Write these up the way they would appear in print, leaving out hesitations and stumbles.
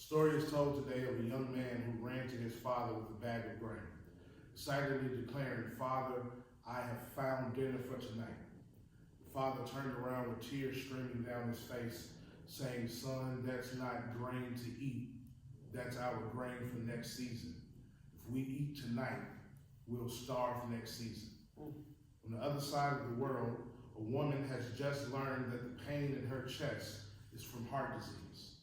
Story is told today of a young man who ran to his father with a bag of grain, excitedly declaring, "Father, I have found dinner for tonight." The father turned around with tears streaming down his face, saying, "Son, that's not grain to eat. That's our grain for next season. If we eat tonight, we'll starve next season." On the other side of the world, a woman has just learned that the pain in her chest is from heart disease.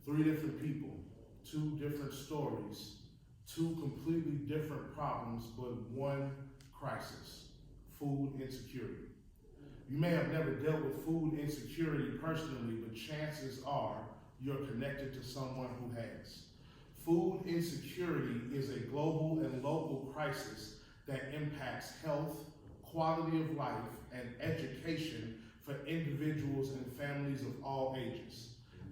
3 different people, 2 different stories, 2 completely different problems, but one crisis: food insecurity. You may have never dealt with food insecurity personally, but chances are you're connected to someone who has. Food insecurity is a global and local crisis that impacts health, quality of life, and education for individuals and families of all ages.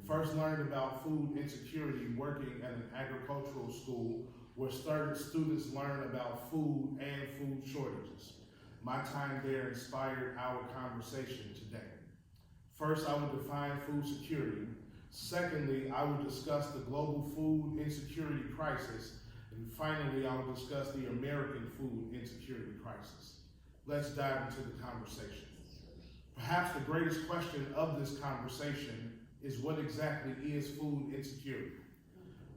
First learned about food insecurity working at an agricultural school where students learn about food and food shortages. My time there inspired our conversation today. First, I will define food security. Secondly, I will discuss the global food insecurity crisis. And finally, I will discuss the American food insecurity crisis. Let's dive into the conversation. Perhaps the greatest question of this conversation is, what exactly is food insecurity?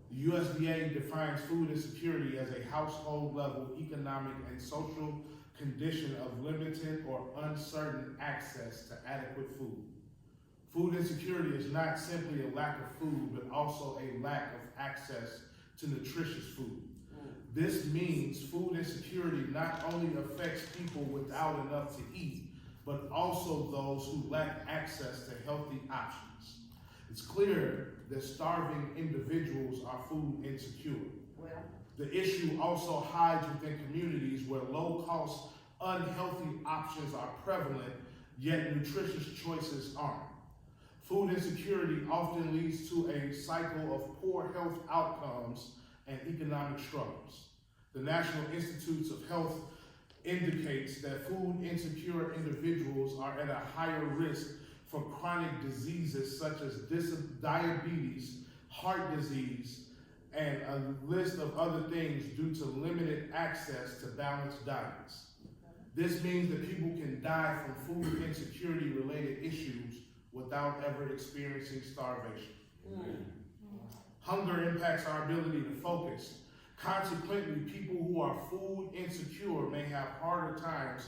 The USDA defines food insecurity as a household level economic and social condition of limited or uncertain access to adequate food. Food insecurity is not simply a lack of food, but also a lack of access to nutritious food. This means food insecurity not only affects people without enough to eat, but also those who lack access to healthy options. It's clear that starving individuals are food insecure. The issue also hides within communities where low-cost, unhealthy options are prevalent, yet nutritious choices aren't. Food insecurity often leads to a cycle of poor health outcomes and economic struggles. The National Institutes of Health indicates that food insecure individuals are at a higher risk for chronic diseases such as diabetes, heart disease, and a list of other things due to limited access to balanced diets. This means that people can die from food insecurity related issues without ever experiencing starvation. Hunger impacts our ability to focus. Consequently, people who are food insecure may have harder times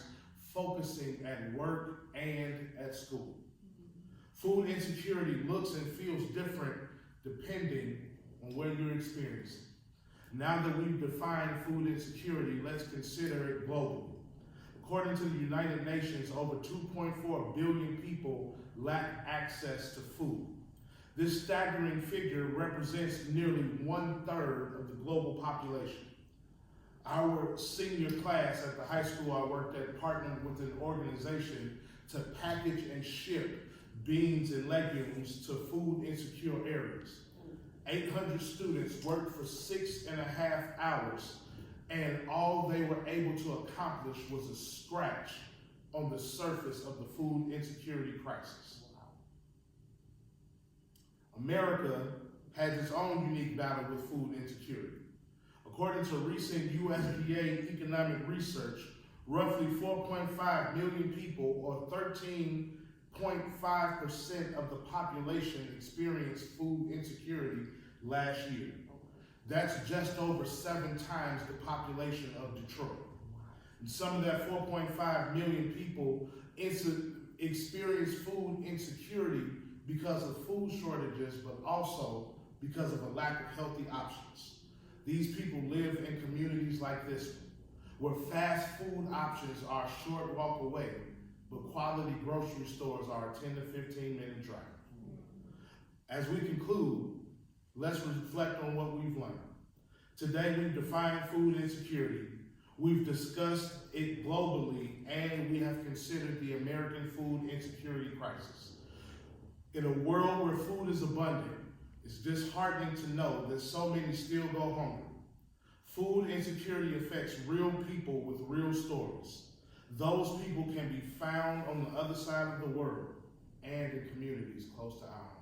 focusing at work and at school. Food insecurity looks and feels different depending on where you're experiencing. Now that we've defined food insecurity, let's consider it globally. According to the United Nations, over 2.4 billion people lack access to food. This staggering figure represents nearly 1/3 of the global population. Our senior class at the high school I worked at partnered with an organization to package and ship beans and legumes to food insecure areas. 800 students worked for 6.5 hours, and all they were able to accomplish was a scratch on the surface of the food insecurity crisis. America has its own unique battle with food insecurity. According to recent USDA economic research, roughly 4.5 million people, or 13.5% of the population, experienced food insecurity last year. That's just over 7 times the population of Detroit. And some of that 4.5 million people experience food insecurity because of food shortages, but also because of a lack of healthy options. These people live in communities like this one, where fast food options are a short walk away, but quality grocery stores are a 10 to 15 minute drive. As we conclude, let's reflect on what we've learned. Today we've defined food insecurity, we've discussed it globally, and we have considered the American food insecurity crisis. In a world where food is abundant, it's disheartening to know that so many still go hungry. Food insecurity affects real people with real stories. Those people can be found on the other side of the world and in communities close to ours.